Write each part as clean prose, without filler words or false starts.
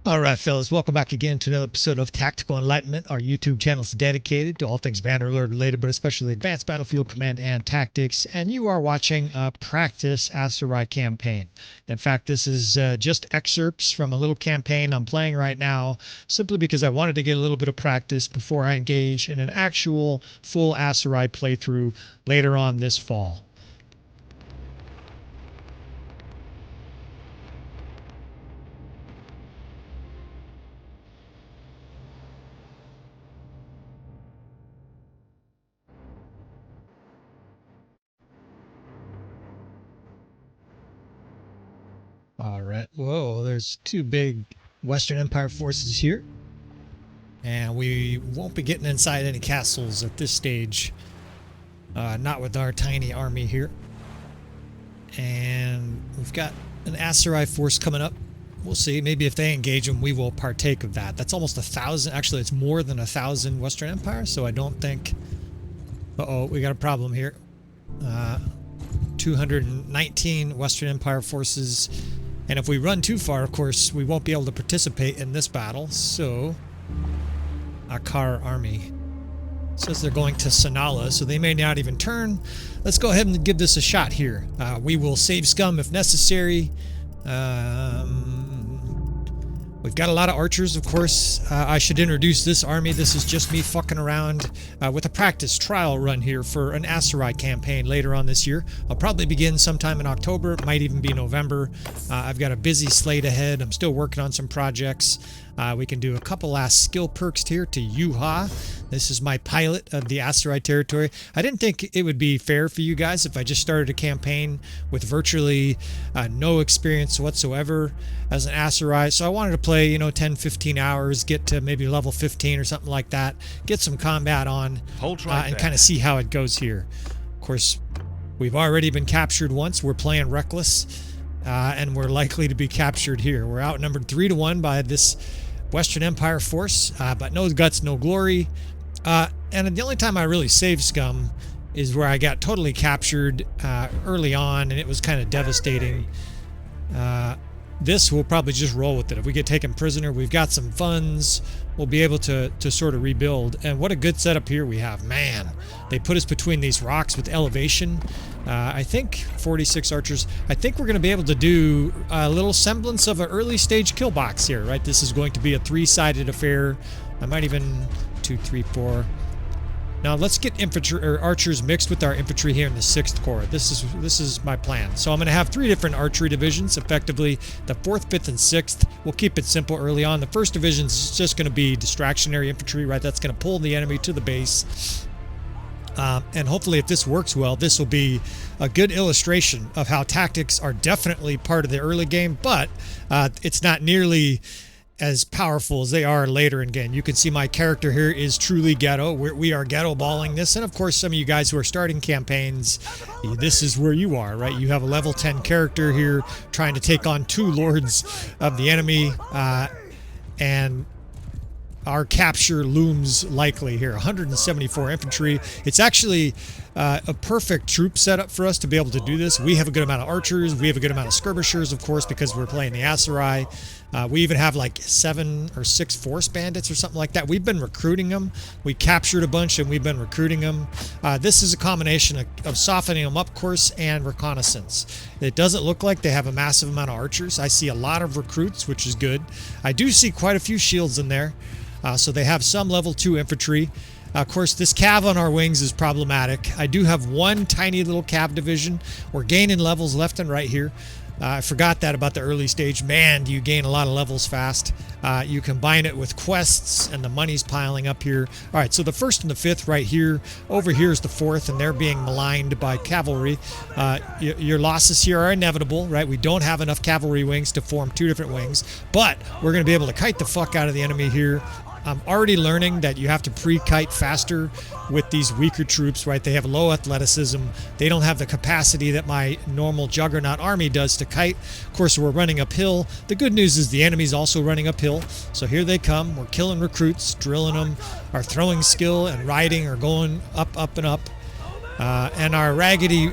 All right, fellas, welcome back again to another episode of Tactical Enlightenment. Our YouTube channel is dedicated to all things Bannerlord related, but especially advanced battlefield command and tactics. And you are watching a practice Aserai campaign. In fact, this is just excerpts from a little campaign I'm playing right now, simply because I wanted to get a little bit of practice before I engage in an actual full Aserai playthrough later on this fall. All right. Whoa, there's two big Western Empire forces here. And we won't be getting inside any castles at this stage. Not with our tiny army here. And we've got an Aserai force coming up. We'll see. Maybe if they engage them, we will partake of that. That's almost 1,000. Actually, it's more than 1,000 Western Empire. So I don't think... Uh-oh, we got a problem here. 219 Western Empire forces. And if we run too far, of course, we won't be able to participate in this battle. So, Akar army says they're going to Sanala, so they may not even turn. Let's go ahead and give this a shot here. We will save scum if necessary. We've got a lot of archers, of course. I should introduce this army. This is just me fucking around with a practice trial run here for an Aserai campaign later on this year. I'll probably begin sometime in October. It might even be November. I've got a busy slate ahead. I'm still working on some projects. We can do a couple last skill perks here to Yuha. This is my pilot of the Aserai territory. I didn't think it would be fair for you guys if I just started a campaign with virtually no experience whatsoever as an Aserai. So I wanted to play, 10, 15 hours, get to maybe level 15 or something like that, get some combat on, and kind of see how it goes here. Of course, we've already been captured once. We're playing reckless, and we're likely to be captured here. We're outnumbered 3-1 by this Western Empire force, but no guts, no glory. And the only time I really saved scum is where I got totally captured early on, and it was kind of devastating. This we'll probably just roll with it. If we get taken prisoner, we've got some funds. We'll be able to sort of rebuild. And what a good setup here we have. Man, they put us between these rocks with elevation. I think 46 archers. I think we're going to be able to do a little semblance of an early stage kill box here, right? This is going to be a three-sided affair. I might even 2, 3, 4. Now let's get infantry or archers mixed with our infantry here in the 6th Corps. This is my plan. So I'm going to have 3 different archery divisions, effectively the 4th, 5th, and 6th. We'll keep it simple early on. The 1st division is just going to be distractionary infantry, right? That's going to pull the enemy to the base. And hopefully if this works well, this will be a good illustration of how tactics are definitely part of the early game, but it's not nearly as powerful as they are later in game. You can see my character here is truly ghetto. We are ghetto balling this, and of course some of you guys who are starting campaigns, this is where you are, right? You have a level 10 character here trying to take on 2 lords of the enemy, and our capture looms likely here. 174 infantry. It's actually a perfect troop setup for us to be able to do this. We have a good amount of archers. We have a good amount of skirmishers, of course, because we're playing the Aserai. We even have like 7 or 6 force bandits or something like that. We've been recruiting them. We captured a bunch and we've been recruiting them. This is a combination of softening them up, course, and reconnaissance. It doesn't look like they have a massive amount of archers. I see a lot of recruits, which is good. I do see quite a few shields in there. So they have some level 2 infantry. Of course, this cav on our wings is problematic. I do have 1 tiny little cav division. We're gaining levels left and right here. I forgot that about the early stage. Man, do you gain a lot of levels fast. You combine it with quests, and the money's piling up here. All right, so the 1st and the 5th right here. Over here is the 4th, and they're being maligned by cavalry. Your losses here are inevitable, right? We don't have enough cavalry wings to form 2 different wings, but we're going to be able to kite the fuck out of the enemy here. I'm already learning that you have to pre-kite faster with these weaker troops, right? They have low athleticism. They don't have the capacity that my normal juggernaut army does to kite. Of course, we're running uphill. The good news is the enemy's also running uphill. So here they come. We're killing recruits, drilling them. Our throwing skill and riding are going up, up, and up. And our raggedy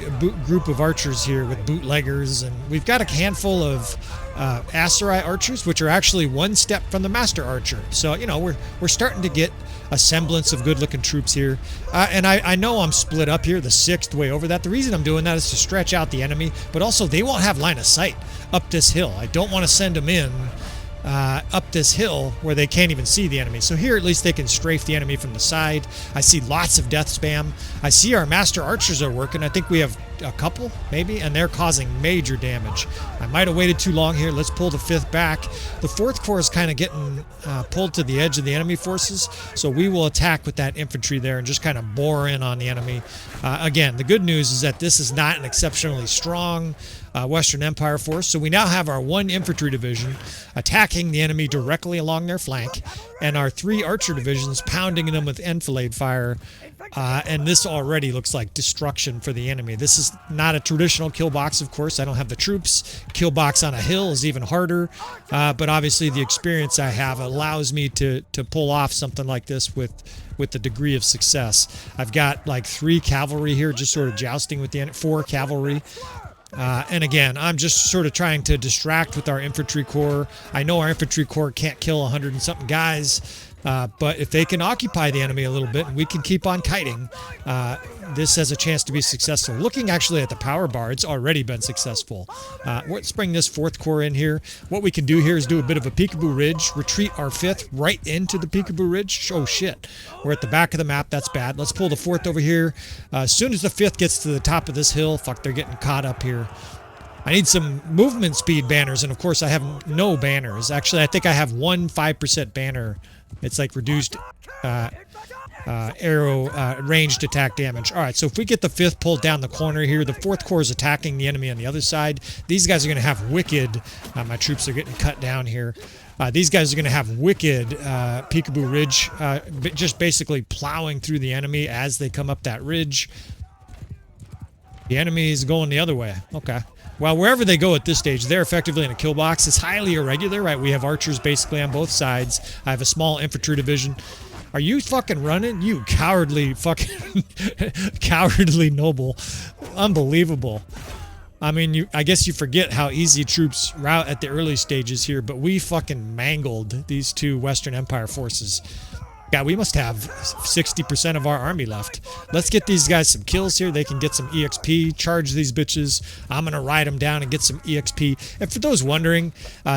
group of archers here with bootleggers, and we've got a handful of Aserai archers, which are actually one step from the master archer. So you know we're starting to get a semblance of good-looking troops here. And I know I'm split up here, the sixth way over that. The reason I'm doing that is to stretch out the enemy, but also they won't have line of sight up this hill. I don't want to send them in up this hill where they can't even see the enemy. So here at least they can strafe the enemy from the side. I see lots of death spam. I see our master archers are working. I think we have a couple maybe, and they're causing major damage. I might have waited too long here. Let's pull the 5th back. The 4th Corps is kind of getting pulled to the edge of the enemy forces, so we will attack with that infantry there and just kind of bore in on the enemy. Again, the good news is that this is not an exceptionally strong Western Empire force, so we now have our 1 infantry division attacking the enemy directly along their flank, and our 3 archer divisions pounding them with enfilade fire. And this already looks like destruction for the enemy. This is not a traditional kill box, of course. I don't have the troops. Kill box on a hill is even harder. But obviously the experience I have allows me to pull off something like this with the degree of success. I've got like 3 cavalry here just sort of jousting with the enemy, 4 cavalry. And again, I'm just sort of trying to distract with our infantry corps. I know our infantry corps can't kill 100 and something guys, but if they can occupy the enemy a little bit and we can keep on kiting, this has a chance to be successful. Looking actually at the power bar, it's already been successful. Let's bring this 4th Corps in here. What we can do here is do a bit of a peekaboo ridge, retreat our 5th right into the peekaboo ridge. Oh shit, we're at the back of the map. That's bad. Let's pull the 4th over here. As soon as the 5th gets to the top of this hill, fuck, they're getting caught up here. I need some movement speed banners, and of course I have no banners. Actually, I think I have 1 5% banner. It's like reduced arrow ranged attack damage. All right, so if we get the 5th pulled down the corner here, the 4th Corps is attacking the enemy on the other side. These guys are going to have wicked, my troops are getting cut down here. These guys are going to have wicked peekaboo ridge, just basically plowing through the enemy as they come up that ridge. The enemy is going the other way. Okay. Well, wherever they go at this stage, they're effectively in a kill box. It's highly irregular, right? We have archers basically on both sides. I have a small infantry division. Are you fucking running? You cowardly fucking cowardly noble. Unbelievable. I mean, I guess you forget how easy troops rout at the early stages here, but we fucking mangled these 2 Western Empire forces. God, we must have 60% of our army left. Let's get these guys some kills here. They can get some EXP, charge these bitches. I'm going to ride them down and get some EXP. And for those wondering,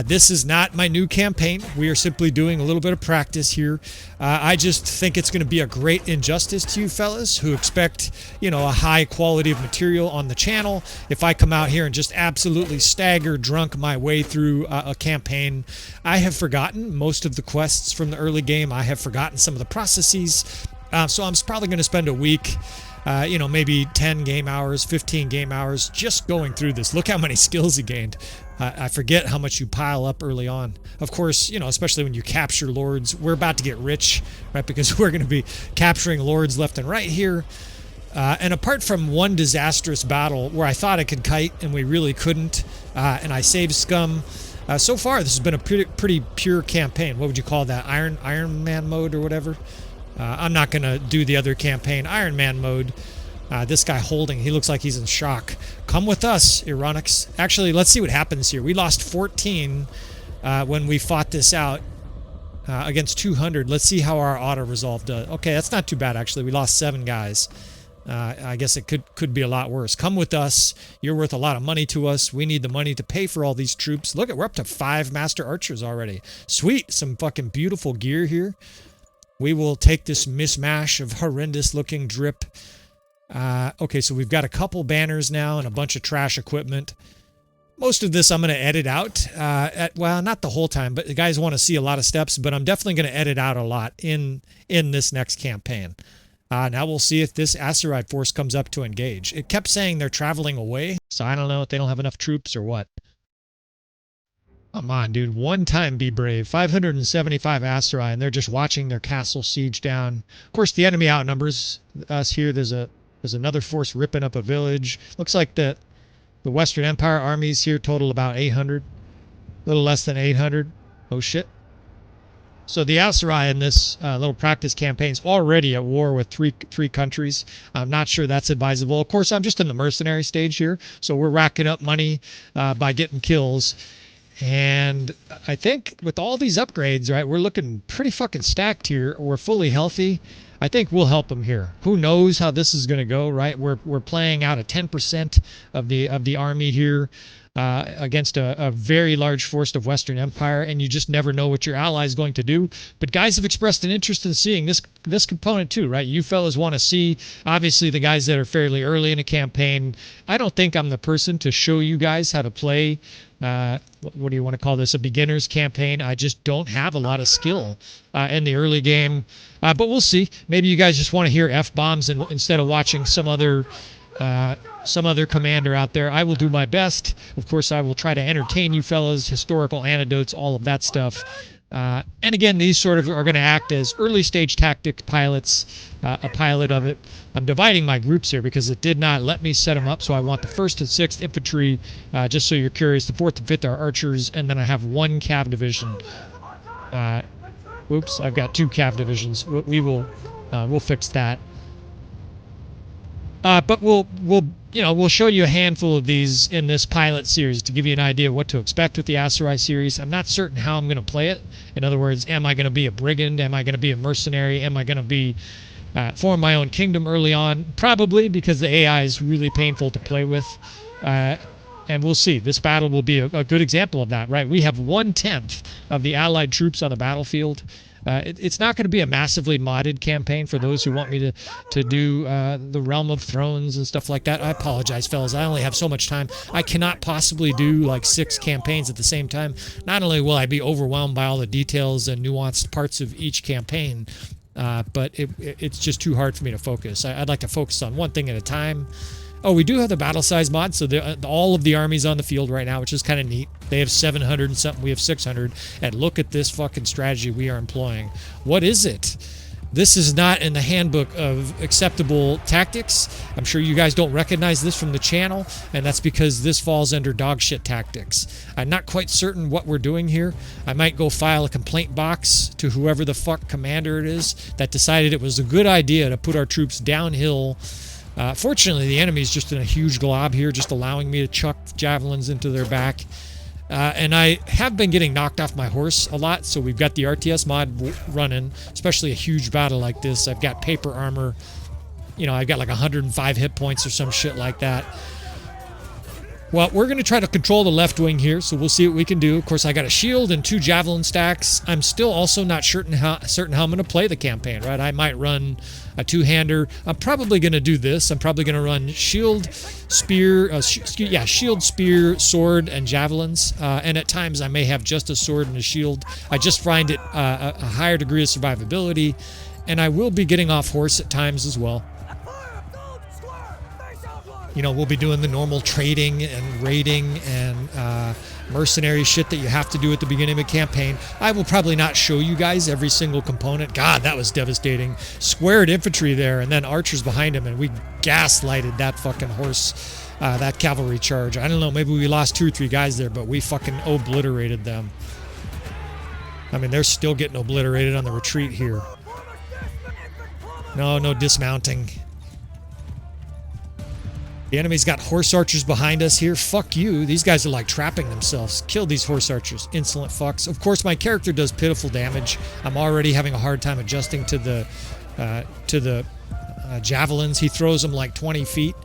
this is not my new campaign. We are simply doing a little bit of practice here. I just think it's going to be a great injustice to you fellas who expect, you know, a high quality of material on the channel. If I come out here and just absolutely stagger drunk my way through a campaign, I have forgotten most of the quests from the early game. I have forgotten some of the processes. So I'm probably going to spend a week, you know, maybe 10 game hours, 15 game hours just going through this. Look how many skills he gained. I forget how much you pile up early on. Of course, you know, especially when you capture lords. We're about to get rich, right? Because we're going to be capturing lords left and right here. And apart from one disastrous battle where I thought I could kite and we really couldn't, and I saved scum, so far this has been a pretty pure campaign. What would you call that? Iron Man mode or whatever? I'm not going to do the other campaign. Iron Man mode. This guy holding, he looks like he's in shock. Come with us, Ironics. Actually, let's see what happens here. We lost 14 when we fought this out against 200. Let's see how our auto-resolve does. Okay, that's not too bad, actually. We lost 7 guys. I guess it could be a lot worse. Come with us. You're worth a lot of money to us. We need the money to pay for all these troops. Look, we're up to 5 master archers already. Sweet. Some fucking beautiful gear here. We will take this mishmash of horrendous-looking drip. Okay, so we've got a couple banners now and a bunch of trash equipment. Most of this I'm going to edit out. Well, not the whole time, but the guys want to see a lot of steps, but I'm definitely going to edit out a lot in this next campaign. Now we'll see if this Aserai force comes up to engage. It kept saying they're traveling away, so I don't know if they don't have enough troops or what. Come on, dude. One time be brave. 575 Aserai, and they're just watching their castle siege down. Of course, the enemy outnumbers us here. There's another force ripping up a village. Looks like the Western Empire armies here total about 800. A little less than 800. Oh, shit. So the Aserai in this little practice campaign is already at war with three countries. I'm not sure that's advisable. Of course, I'm just in the mercenary stage here, so we're racking up money by getting kills. And I think with all these upgrades, right, we're looking pretty fucking stacked here. We're fully healthy. I think we'll help them here. Who knows how this is going to go, right? We're playing out a 10% of the army here against a very large force of Western Empire, and you just never know what your ally is going to do. But guys have expressed an interest in seeing this component too, right? You fellas want to see, obviously, the guys that are fairly early in a campaign. I don't think I'm the person to show you guys how to play. What do you want to call this? A beginner's campaign. I just don't have a lot of skill in the early game, but we'll see. Maybe you guys just want to hear F-bombs instead of watching some other commander out there. I will do my best. Of course, I will try to entertain you fellas, historical anecdotes, all of that stuff. And again, these sort of are going to act as early stage tactic pilots, a pilot of it. I'm dividing my groups here because it did not let me set them up. So I want the 1st and 6th infantry, just so you're curious. The 4th and 5th are archers, and then I have 1 cav division. Oops, I've got 2 cav divisions. We'll fix that. But we'll show you a handful of these in this pilot series to give you an idea of what to expect with the Aserai series. I'm not certain how I'm going to play it. In other words, am I going to be a brigand? Am I going to be a mercenary? Am I going to be form my own kingdom early on? Probably, because the AI is really painful to play with. And we'll see. This battle will be a good example of that, right? We have 1/10 of the Allied troops on the battlefield. It's not going to be a massively modded campaign for those who want me to do the Realm of Thrones and stuff like that. I apologize, fellas. I only have so much time. I cannot possibly do like 6 campaigns at the same time. Not only will I be overwhelmed by all the details and nuanced parts of each campaign, but it's just too hard for me to focus. I'd like to focus on one thing at a time. Oh, we do have the battle size mod, so all of the armies on the field right now, which is kind of neat. They have 700 and something, we have 600, and look at this fucking strategy we are employing. What is it? This is not in the handbook of acceptable tactics. I'm sure you guys don't recognize this from the channel, and that's because this falls under dogshit tactics. I'm not quite certain what we're doing here. I might go file a complaint box to whoever the fuck commander it is that decided it was a good idea to put our troops downhill. Fortunately, the enemy's just in a huge glob here, just allowing me to chuck javelins into their back. And I have been getting knocked off my horse a lot, so we've got the RTS mod running, especially a huge battle like this. I've got paper armor. You know, I've got like 105 hit points or some shit like that. Well, we're going to try to control the left wing here, so we'll see what we can do. Of course, I got a shield and 2 javelin stacks. I'm still also not certain how I'm going to play the campaign, right? I might run a 2-hander. I'm probably going to do this. I'm probably going to run shield, spear, shield, spear, sword, and javelins. And at times, I may have just a sword and a shield. I just find it a higher degree of survivability, and I will be getting off horse at times as well. You know, we'll be doing the normal trading and raiding and mercenary shit that you have to do at the beginning of a campaign. I will probably not show you guys every single component. God, that was devastating. Squared infantry there and then archers behind him, and we gaslighted that fucking horse, that cavalry charge. I don't know, maybe we lost 2 or 3 guys there, but we fucking obliterated them. I mean, they're still getting obliterated on the retreat here. No dismounting. The enemy's got horse archers behind us here. Fuck you. These guys are like trapping themselves. Kill these horse archers. Insolent fucks. Of course, my character does pitiful damage. I'm already having a hard time adjusting to the javelins. He throws them like 20 feet.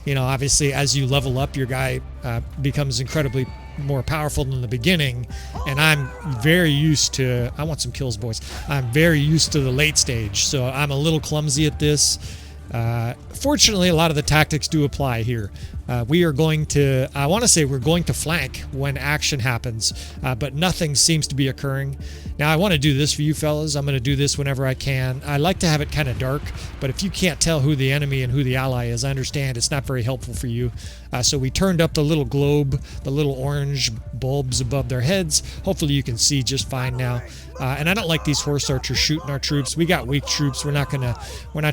You know, obviously, as you level up, your guy becomes incredibly more powerful than the beginning. And I'm very used to... I want some kills, boys. I'm very used to the late stage, so I'm a little clumsy at this. Fortunately, a lot of the tactics do apply here. We are going to, I want to say we're going to flank when action happens, but nothing seems to be occurring. Now, I want to do this for you fellas. I'm going to do this whenever I can. I like to have it kind of dark, but if you can't tell who the enemy and who the ally is, I understand it's not very helpful for you. So we turned up the little globe, the little orange bulbs above their heads. Hopefully you can see just fine now. And I don't like these horse archers shooting our troops. We got weak troops. We're not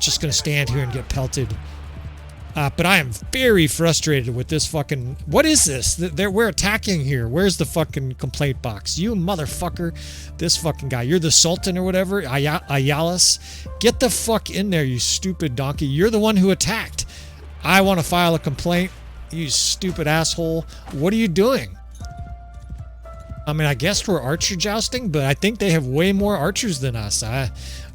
just gonna stand here and get pelted. But I am very frustrated with this fucking... What is this? We're attacking here. Where's the fucking complaint box? You motherfucker. This fucking guy. You're the Sultan or whatever. Ayalis. Get the fuck in there, you stupid donkey. You're the one who attacked. I want to file a complaint. You stupid asshole. What are you doing? I mean, I guess we're archer jousting, but I think they have way more archers than us.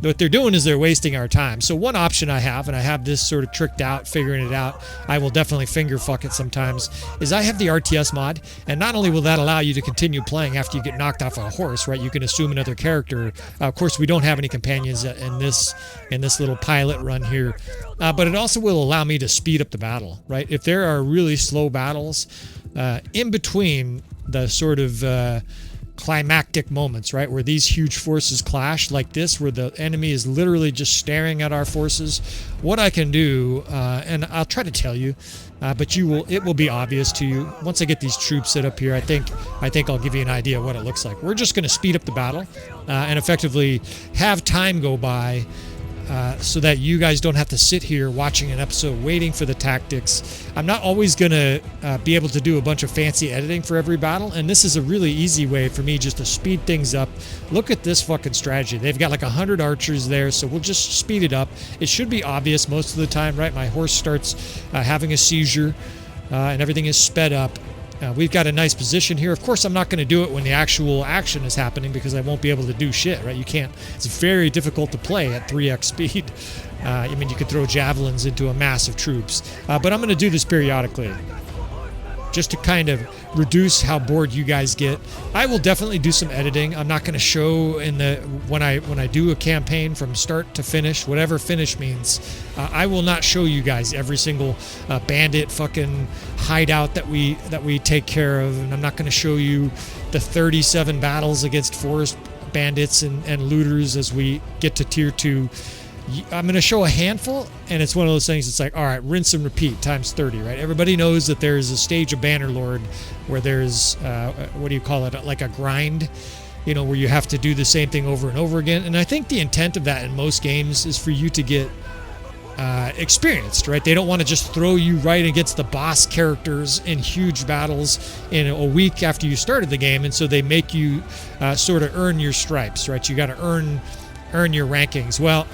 What they're doing is they're wasting our time. So one option I have, and I have this sort of tricked out, figuring it out, I will definitely finger fuck it sometimes, is I have the RTS mod, and not only will that allow you to continue playing after you get knocked off a horse, right? You can assume another character. Of course, we don't have any companions in this little pilot run here, but it also will allow me to speed up the battle, right? If there are really slow battles in between the sort of climactic moments, right, where these huge forces clash like this, where the enemy is literally just staring at our forces, what I can do, and I'll try to tell you, but it will be obvious to you once I get these troops set up here. I think I'll give you an idea of what it looks like. We're just going to speed up the battle and effectively have time go by, so that you guys don't have to sit here watching an episode waiting for the tactics. I'm not always going to be able to do a bunch of fancy editing for every battle, and this is a really easy way for me just to speed things up. Look at this fucking strategy. They've got like 100 archers there, so we'll just speed it up. It should be obvious most of the time, right? My horse starts having a seizure, and everything is sped up. We've got a nice position here. Of course, I'm not going to do it when the actual action is happening because I won't be able to do shit, right? You can't. It's very difficult to play at 3x speed. I mean, you could throw javelins into a mass of troops. But I'm going to do this periodically just to kind of reduce how bored you guys get. I will definitely do some editing. I'm not going to show when I do a campaign from start to finish, whatever finish means. I will not show you guys every single bandit fucking hideout that we take care of, and I'm not going to show you the 37 battles against forest bandits and looters as we get to tier 2. I'm going to show a handful, and it's one of those things. It's like, all right, rinse and repeat times 30, right? Everybody knows that there's a stage of Bannerlord where there's, what do you call it, like a grind, where you have to do the same thing over and over again. And I think the intent of that in most games is for you to get experienced, right? They don't want to just throw you right against the boss characters in huge battles in a week after you started the game, and so they make you sort of earn your stripes, right? You got to earn your rankings. Well,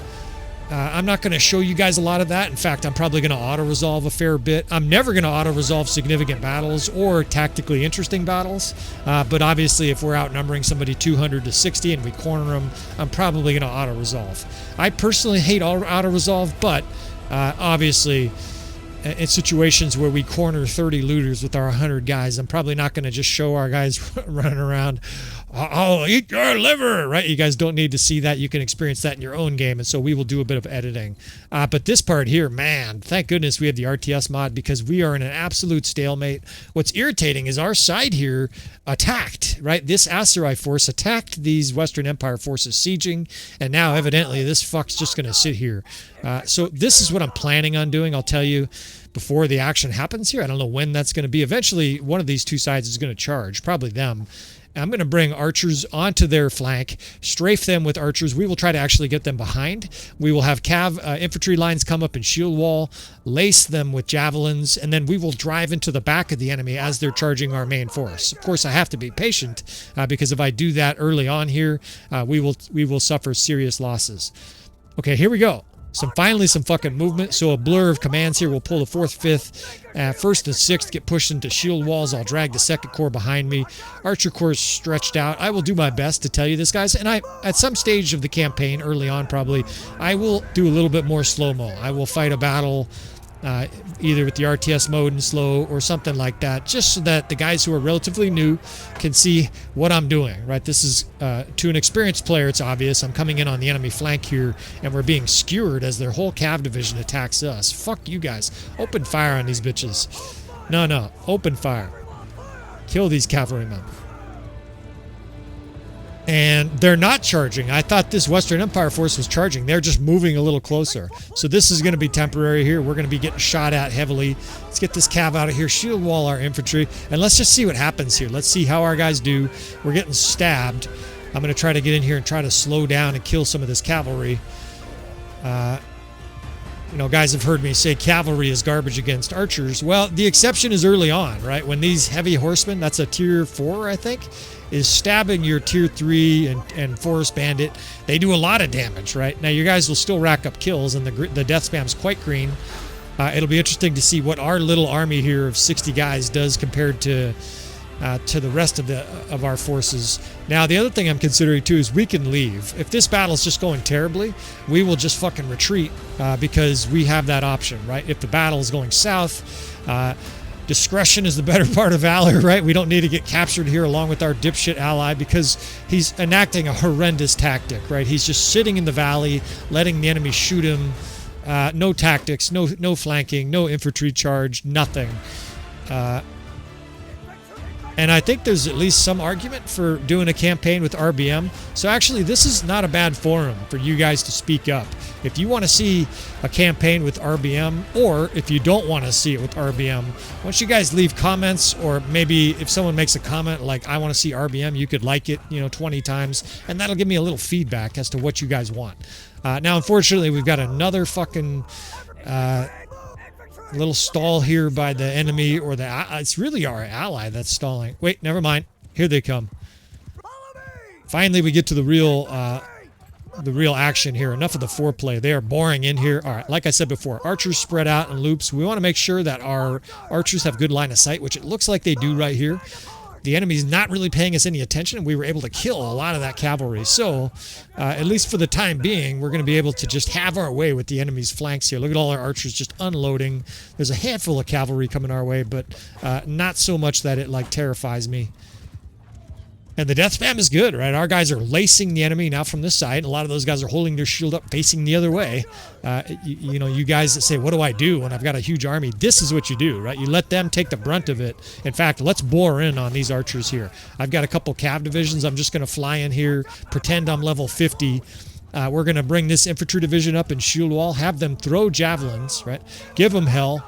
I'm not going to show you guys a lot of that. In fact, I'm probably going to auto-resolve a fair bit. I'm never going to auto-resolve significant battles or tactically interesting battles. But obviously, if we're outnumbering somebody 200 to 60 and we corner them, I'm probably going to auto-resolve. I personally hate auto-resolve, but obviously, in situations where we corner 30 looters with our 100 guys, I'm probably not going to just show our guys running around, I'll eat your liver, right? You guys don't need to see that. You can experience that in your own game, and so we will do a bit of editing. But this part here, man, thank goodness we have the RTS mod because we are in an absolute stalemate. What's irritating is our side here attacked, right? This Aserai force attacked these Western Empire forces sieging, and now evidently this fuck's just going to sit here. So this is what I'm planning on doing, I'll tell you, before the action happens here. I don't know when that's going to be. Eventually, one of these two sides is going to charge, probably them. I'm going to bring archers onto their flank, strafe them with archers. We will try to actually get them behind. We will have infantry lines come up and shield wall, lace them with javelins, and then we will drive into the back of the enemy as they're charging our main force. Of course, I have to be patient because if I do that early on here, we will suffer serious losses. Okay, here we go. Finally some fucking movement. So a blur of commands here. We'll pull the 4th, 5th, 1st, and 6th, get pushed into shield walls. I'll drag the 2nd Corps behind me. Archer Corps is stretched out. I will do my best to tell you this, guys. And at some stage of the campaign, early on probably, I will do a little bit more slow-mo. I will fight a battle either with the RTS mode in slow or something like that, just so that the guys who are relatively new can see what I'm doing, right? This is, to an experienced player, it's obvious. I'm coming in on the enemy flank here, and we're being skewered as their whole cav division attacks us. Fuck you guys. Open fire on these bitches. No. Open fire. Kill these cavalrymen. And they're not charging. I thought this Western Empire force was charging. They're just moving a little closer. So this is going to be temporary here. We're going to be getting shot at heavily. Let's get this cav out of here. Shield wall our infantry. And let's just see what happens here. Let's see how our guys do. We're getting stabbed. I'm going to try to get in here and try to slow down and kill some of this cavalry. You know, guys have heard me say cavalry is garbage against archers. Well, the exception is early on, right? When these heavy horsemen, that's a tier 4, I think, is stabbing your tier 3 and forest bandit. They do a lot of damage, right? Now, you guys will still rack up kills, and the death spam's quite green. It'll be interesting to see what our little army here of 60 guys does compared to the rest of our forces. Now, the other thing I'm considering too is we can leave. If this battle's just going terribly, we will just fucking retreat because we have that option, right? If the battle is going south, discretion is the better part of valor, right? We don't need to get captured here along with our dipshit ally because he's enacting a horrendous tactic, right? He's just sitting in the valley, letting the enemy shoot him. No tactics, no flanking, no infantry charge, nothing. And I think there's at least some argument for doing a campaign with RBM. So actually, this is not a bad forum for you guys to speak up. If you want to see a campaign with RBM, or if you don't want to see it with RBM, why don't you guys leave comments, or maybe if someone makes a comment like, I want to see RBM, you could like it, 20 times, and that'll give me a little feedback as to what you guys want. Now, unfortunately, we've got another fucking little stall here by the enemy, or it's really our ally that's stalling. Wait, never mind. Here they come. Finally, we get to the real action here. Enough of the foreplay. They are boring in here. All right, like I said before, archers spread out in loops. We want to make sure that our archers have good line of sight, which it looks like they do right here. The enemy's not really paying us any attention, and we were able to kill a lot of that cavalry. So, at least for the time being, we're going to be able to just have our way with the enemy's flanks here. Look at all our archers just unloading. There's a handful of cavalry coming our way, but not so much that it, terrifies me. And the death spam is good, right? Our guys are lacing the enemy now from this side. A lot of those guys are holding their shield up, facing the other way. You guys that say, what do I do when I've got a huge army? This is what you do, right? You let them take the brunt of it. In fact, let's bore in on these archers here. I've got a couple cav divisions. I'm just going to fly in here, pretend I'm level 50. We're going to bring this infantry division up and shield wall, have them throw javelins, right? Give them hell.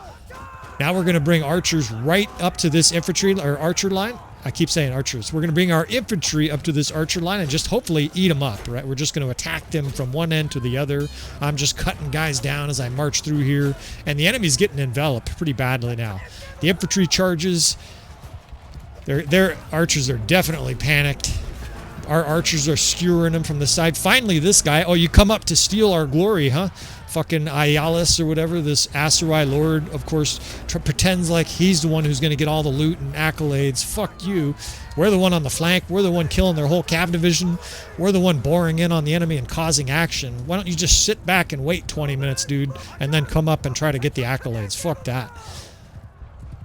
Now we're going to bring archers right up to this infantry or archer line. I keep saying archers. We're going to bring our infantry up to this archer line and just hopefully eat them up, right? We're just going to attack them from one end to the other. I'm just cutting guys down as I march through here. And the enemy's getting enveloped pretty badly now. The infantry charges. Their archers are definitely panicked. Our archers are skewering them from the side. Finally, this guy. Oh, you come up to steal our glory, huh? Fucking Ayalis or whatever, this Aserai Lord, of course, pretends like he's the one who's going to get all the loot and accolades. Fuck you. We're the one on the flank. We're the one killing their whole cav division. We're the one boring in on the enemy and causing action. Why don't you just sit back and wait 20 minutes, dude, and then come up and try to get the accolades? Fuck that.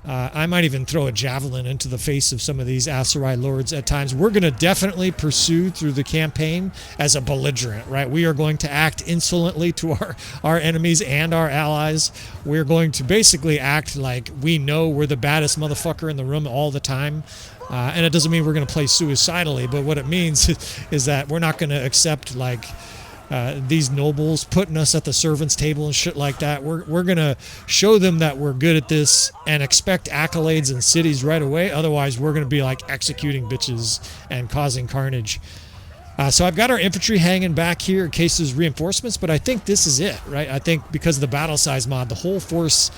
I might even throw a javelin into the face of some of these Aserai lords at times. We're going to definitely pursue through the campaign as a belligerent, right? We are going to act insolently to our enemies and our allies. We're going to basically act like we know we're the baddest motherfucker in the room all the time. And it doesn't mean we're going to play suicidally, but what it means is that we're not going to accept, these nobles putting us at the servants' table and shit like that. We're going to show them that we're good at this and expect accolades and cities right away. Otherwise, we're going to be executing bitches and causing carnage. So I've got our infantry hanging back here in case there's reinforcements, but I think this is it, right? I think because of the battle size mod, the whole force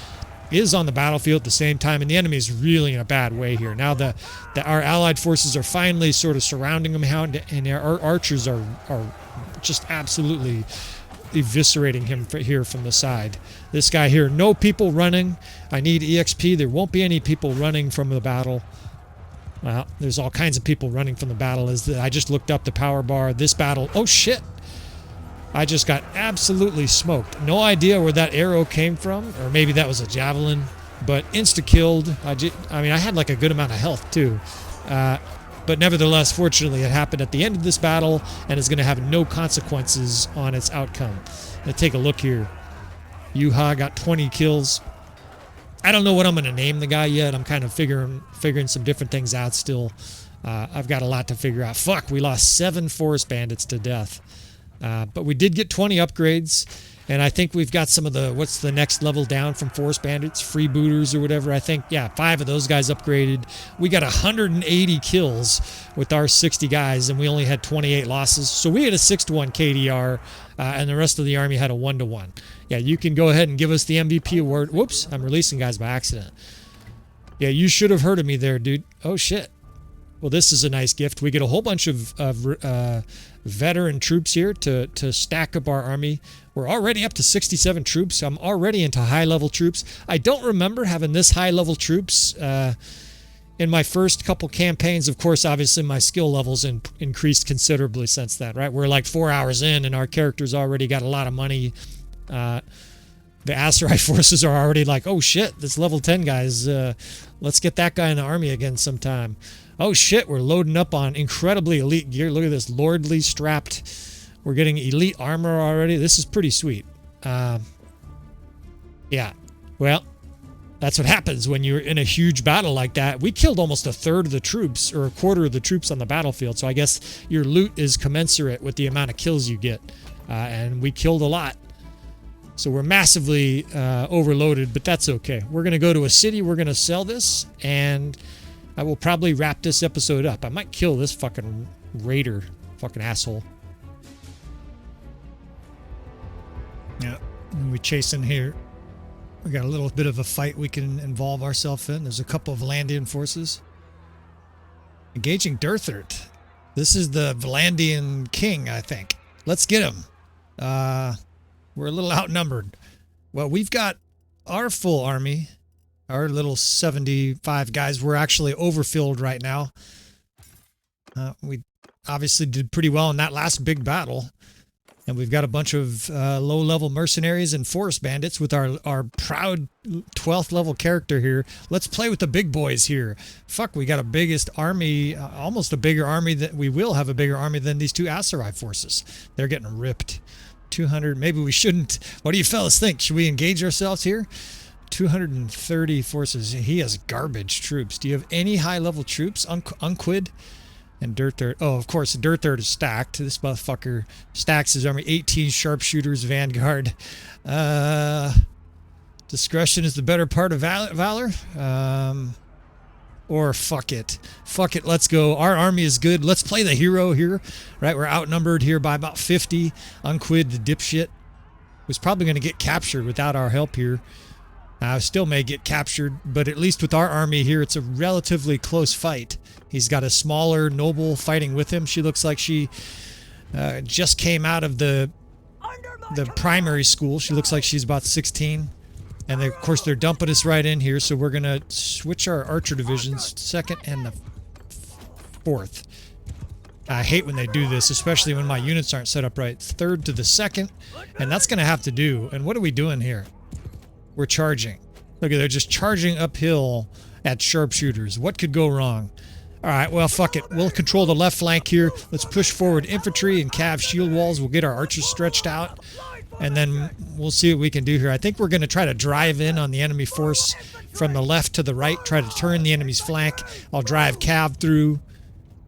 is on the battlefield at the same time, and the enemy is really in a bad way here. Now our allied forces are finally sort of surrounding them, and our archers are just absolutely eviscerating him here from the side. This guy here, no people running. I need EXP. There won't be any people running from the battle. Well, there's all kinds of people running from the battle. I just looked up the power bar. This battle, oh shit. I just got absolutely smoked. No idea where that arrow came from, or maybe that was a javelin, but insta-killed. I had a good amount of health too. But nevertheless, fortunately, it happened at the end of this battle and is going to have no consequences on its outcome. Let's take a look here. Yuha got 20 kills. I don't know what I'm going to name the guy yet. I'm kind of figuring some different things out still. I've got a lot to figure out. Fuck, we lost 7 forest bandits to death. But we did get 20 upgrades, And I think we've got some of the, what's the next level down from Force Bandits? Freebooters or whatever. I think, yeah, 5 of those guys upgraded. We got 180 kills with our 60 guys, and we only had 28 losses. So we had a 6-to-1 KDR, and the rest of the army had a 1-to-1. Yeah, you can go ahead and give us the MVP award. Whoops, I'm releasing guys by accident. Yeah, you should have heard of me there, dude. Oh, shit. Well, this is a nice gift. We get a whole bunch of veteran troops here to stack up our army. We're already up to 67 troops. I'm already into high-level troops. I don't remember having this high-level troops in my first couple campaigns. Of course, obviously, my skill levels increased considerably since then, right? We're like 4 hours in, and our characters already got a lot of money. The Aserai forces are already like, oh, shit, this level 10 guy's... let's get that guy in the army again sometime. Oh shit, we're loading up on incredibly elite gear. Look at this, lordly strapped. We're getting elite armor already. This is pretty sweet. Yeah, well, that's what happens when you're in a huge battle like that. We killed almost a third of the troops, or a quarter of the troops on the battlefield. So I guess your loot is commensurate with the amount of kills you get. And we killed a lot. So we're massively overloaded, but that's okay. We're going to go to a city. We're going to sell this, and I will probably wrap this episode up. I might kill this fucking raider, fucking asshole. Yeah, we chasing here. We got a little bit of a fight we can involve ourselves in. There's a couple of Valandian forces. Engaging Durthert. This is the Valandian king, I think. Let's get him. We're a little outnumbered. Well, we've got our full army. Our little 75 guys. We're actually overfilled right now. We obviously did pretty well in that last big battle. And we've got a bunch of low-level mercenaries and forest bandits with our proud 12th level character here. Let's play with the big boys here. Fuck, we got a biggest army, almost a bigger army that we will have a bigger army than these 2 Aserai forces. They're getting ripped. 200, maybe we shouldn't. What do you fellas think? Should we engage ourselves here? 230 forces. He has garbage troops. Do you have any high-level troops? Unquid and Durthert. Oh, of course, Durthert is stacked. This motherfucker stacks his army. 18 sharpshooters, vanguard. Discretion is the better part of valor. Or fuck it. Fuck it, let's go. Our army is good. Let's play the hero here. Right, we're outnumbered here by about 50. Unquid, the dipshit, was probably going to get captured without our help here. Still may get captured, but at least with our army here, it's a relatively close fight. He's got a smaller noble fighting with him. She looks like she just came out of the primary school. She looks like she's about 16. And they, of course, they're dumping us right in here, so we're going to switch our archer divisions, 2nd and the 4th. I hate when they do this, especially when my units aren't set up right. 3rd to the 2nd, and that's going to have to do. And what are we doing here? We're charging. Look at, they're just charging uphill at sharpshooters. What could go wrong? All right, well, fuck it. We'll control the left flank here. Let's push forward infantry and cav shield walls. We'll get our archers stretched out, and then we'll see what we can do here. I think we're going to try to drive in on the enemy force from the left to the right, try to turn the enemy's flank. I'll drive cav through.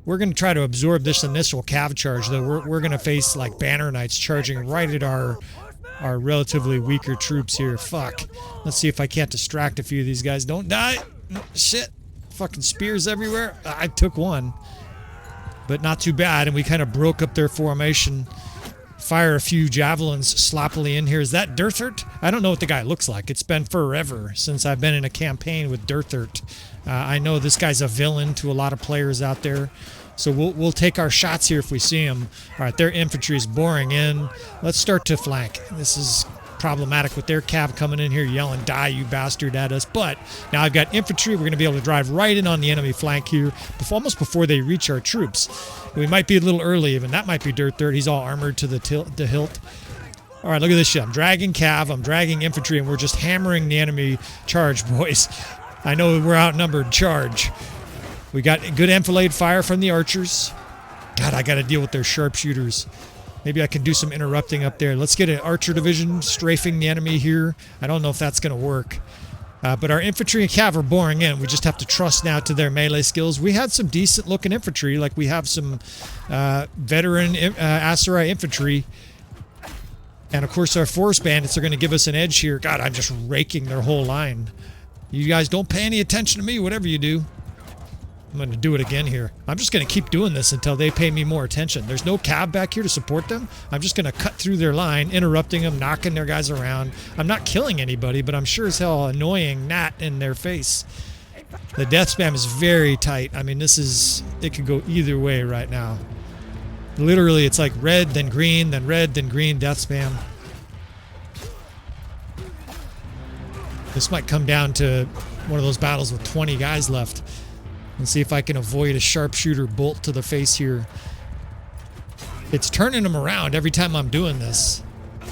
We're going to try to absorb this initial cav charge, though. We're going to face, like, banner knights charging right at our relatively weaker troops here. Fuck. Let's see if I can't distract a few of these guys. Don't die. Shit. Fucking spears everywhere. I took one, but not too bad. And we kind of broke up their formation. Fire a few javelins sloppily in here. Is that Durthert? I don't know what the guy looks like. It's been forever since I've been in a campaign with Durthert. I know this guy's a villain to a lot of players out there. So we'll take our shots here if we see them. All right, their infantry is boring in. Let's start to flank. This is problematic with their cav coming in here yelling, "Die, you bastard," at us. But now I've got infantry. We're going to be able to drive right in on the enemy flank here, almost before they reach our troops. We might be a little early even. That might be Durthert. He's all armored to the hilt. All right, look at this shit. I'm dragging cav. I'm dragging infantry, and we're just hammering the enemy charge, boys. I know we're outnumbered. Charge. We got good enfilade fire from the archers. God, I got to deal with their sharpshooters. Maybe I can do some interrupting up there. Let's get an archer division strafing the enemy here. I don't know if that's going to work. But our infantry and cav are boring in. We just have to trust now to their melee skills. We had some decent looking infantry. Like we have some veteran Aserai infantry. And of course our forest bandits are going to give us an edge here. God, I'm just raking their whole line. You guys don't pay any attention to me, whatever you do. I'm going to do it again here. I'm just going to keep doing this until they pay me more attention. There's no cab back here to support them. I'm just going to cut through their line, interrupting them, knocking their guys around. I'm not killing anybody, but I'm sure as hell annoying Nat in their face. The death spam is very tight. I mean, it could go either way right now. Literally, it's like red, then green, then red, then green, death spam. This might come down to one of those battles with 20 guys left. And see if I can avoid a sharpshooter bolt to the face here. It's turning them around every time I'm doing this.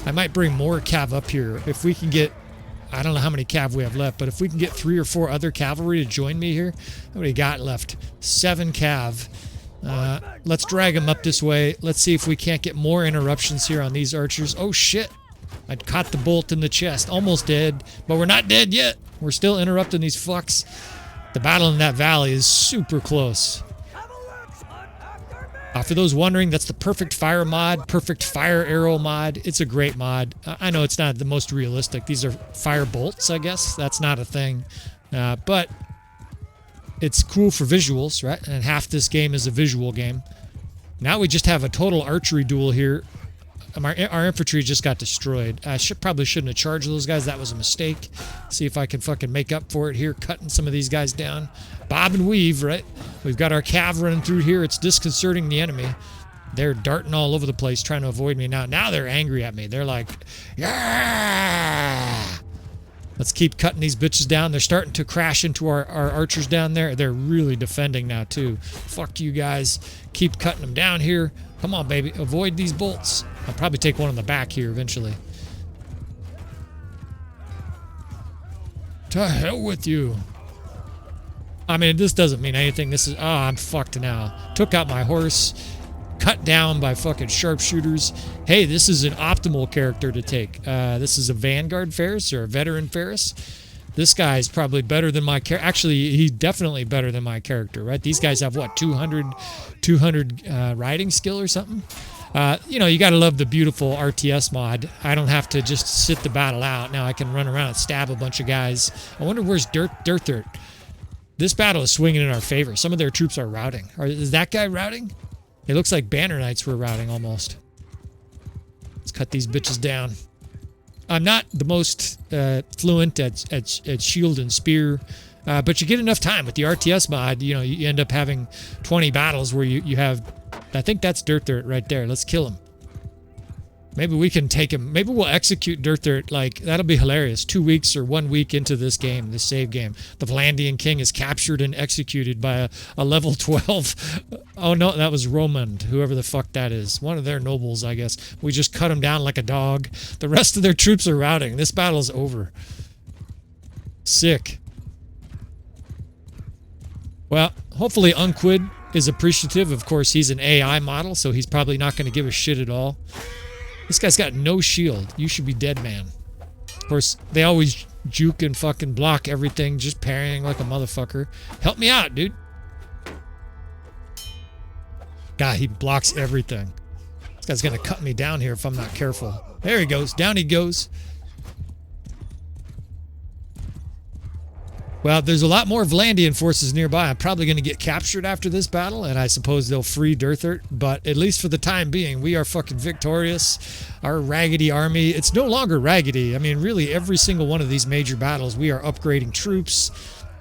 I might bring more cav up here. If we can get, I don't know how many cav we have left, but if we can get 3 or 4 other cavalry to join me here, what do we got left? 7 cav. Let's drag them up this way. Let's see if we can't get more interruptions here on these archers. Oh shit. I caught the bolt in the chest. Almost dead, but we're not dead yet. We're still interrupting these fucks. The battle in that valley is super close. For those wondering, that's the perfect fire mod, perfect fire arrow mod. It's a great mod. I know it's not the most realistic. These are fire bolts, I guess. That's not a thing. But it's cool for visuals, right? And half this game is a visual game. Now we just have a total archery duel here. Our infantry just got destroyed. I probably shouldn't have charged those guys. That was a mistake. See if I can fucking make up for it here, cutting some of these guys down. Bob and weave, right? We've got our cav running through here. It's disconcerting the enemy. They're darting all over the place, trying to avoid me now. Now they're angry at me. They're like, yeah! Let's keep cutting these bitches down. They're starting to crash into our archers down there. They're really defending now, too. Fuck you guys. Keep cutting them down here. Come on, baby. Avoid these bolts. I'll probably take one in the back here eventually. To hell with you. I mean, this doesn't mean anything. This is... Oh, I'm fucked now. Took out my horse. Cut down by fucking sharpshooters. Hey, this is an optimal character to take. This is a Vanguard Ferris or a Veteran Ferris. This guy's probably better than my character. Actually, he's definitely better than my character, right? These guys have, what, 200 riding skill or something? You know, you got to love the beautiful RTS mod. I don't have to just sit the battle out. Now I can run around and stab a bunch of guys. I wonder where's Dirt. This battle is swinging in our favor. Some of their troops are routing. Is that guy routing? It looks like Banner Knights were routing almost. Let's cut these bitches down. I'm not the most fluent at shield and spear, but you get enough time with the RTS mod. You know, you end up having 20 battles where you have... I think that's Dirt right there. Let's kill him. Maybe we can take him. Maybe we'll execute Dirt. Like, that'll be hilarious. 2 weeks or 1 week into this game, this save game. The Vlandian king is captured and executed by a level 12. Oh, no, that was Romand, whoever the fuck that is. One of their nobles, I guess. We just cut him down like a dog. The rest of their troops are routing. This battle's over. Sick. Well, hopefully Unquid is appreciative. Of course, he's an AI model, so he's probably not going to give a shit at all. This guy's got no shield. You should be dead, man. Of course, they always juke and fucking block everything, just parrying like a motherfucker. Help me out, dude. God, he blocks everything. This guy's gonna cut me down here if I'm not careful. There he goes. Down he goes. Well, there's a lot more Vlandian forces nearby. I'm probably going to get captured after this battle, and I suppose they'll free Dirthert. But at least for the time being, we are fucking victorious. Our raggedy army, it's no longer raggedy. I mean, really, every single one of these major battles, we are upgrading troops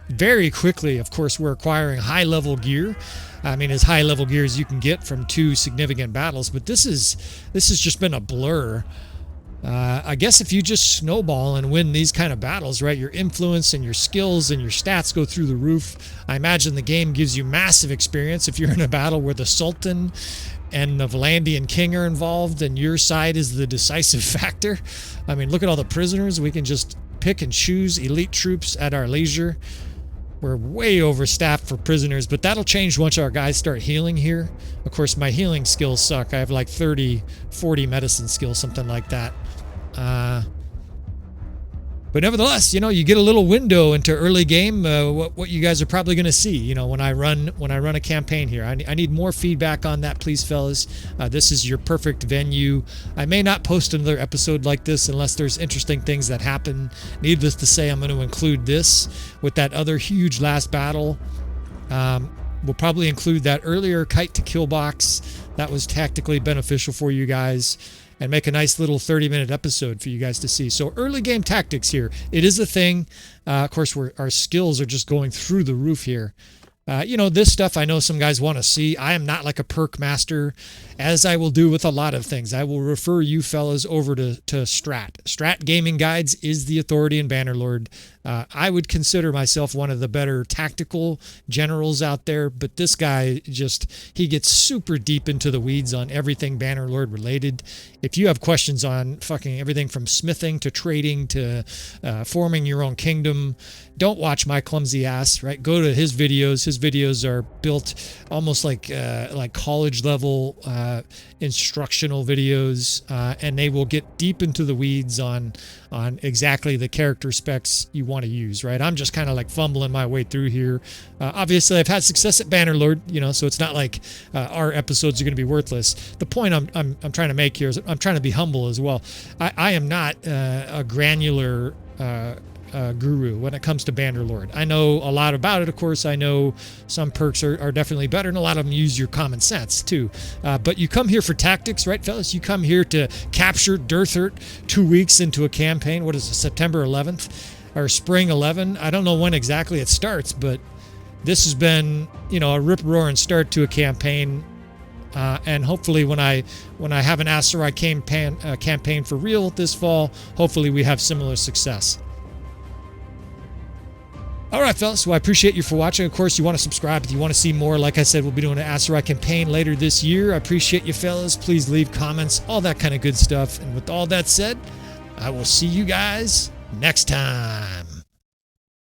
very quickly. Of course, we're acquiring high-level gear. I mean, as high-level gear as you can get from 2 significant battles. But this has just been a blur. I guess if you just snowball and win these kind of battles, right, your influence and your skills and your stats go through the roof. I imagine the game gives you massive experience if you're in a battle where the Sultan and the Vlandian king are involved and your side is the decisive factor. I mean, look at all the prisoners. We can just pick and choose elite troops at our leisure. We're way overstaffed for prisoners, but that'll change once our guys start healing here. Of course, my healing skills suck. I have like 30, 40 medicine skills, something like that. But nevertheless, you get a little window into early game, what you guys are probably going to see, when I run a campaign here. I need more feedback on that, please, fellas. This is your perfect venue. I may not post another episode like this unless there's interesting things that happen. Needless to say, I'm going to include this with that other huge last battle. We'll probably include that earlier kite to kill box. That was tactically beneficial for you guys. And make a nice little 30-minute episode for you guys to see. So early game tactics here. It is a thing. Of course, our skills are just going through the roof here. This stuff I know some guys want to see. I am not like a perk master, as I will do with a lot of things. I will refer you fellas over to Strat. Strat Gaming Guides is the authority in Bannerlord. I would consider myself one of the better tactical generals out there, but this guy he gets super deep into the weeds on everything Bannerlord related. If you have questions on fucking everything from smithing to trading to forming your own kingdom, don't watch my clumsy ass, right? Go to his videos. His videos are built almost like college level instructional videos, and they will get deep into the weeds on exactly the character specs you want to use, right? I'm just kind of like fumbling my way through here. Obviously, I've had success at Bannerlord, so it's not like our episodes are going to be worthless. The point I'm trying to make here is I'm trying to be humble as well. I am not a granular guru when it comes to Bannerlord. I know a lot about it, of course. I know some perks are definitely better, and a lot of them use your common sense too. But you come here for tactics, right, fellas? You come here to capture Dirthert 2 weeks into a campaign. What is it, September 11th or spring 11? I don't know when exactly it starts, but this has been, a rip-roaring start to a campaign. And hopefully when I have an Aserai campaign for real this fall, hopefully we have similar success. All right, fellas, so I appreciate you for watching. Of course, you want to subscribe if you want to see more. Like I said, we'll be doing an Aserai campaign later this year. I appreciate you, fellas. Please leave comments, all that kind of good stuff. And with all that said, I will see you guys next time.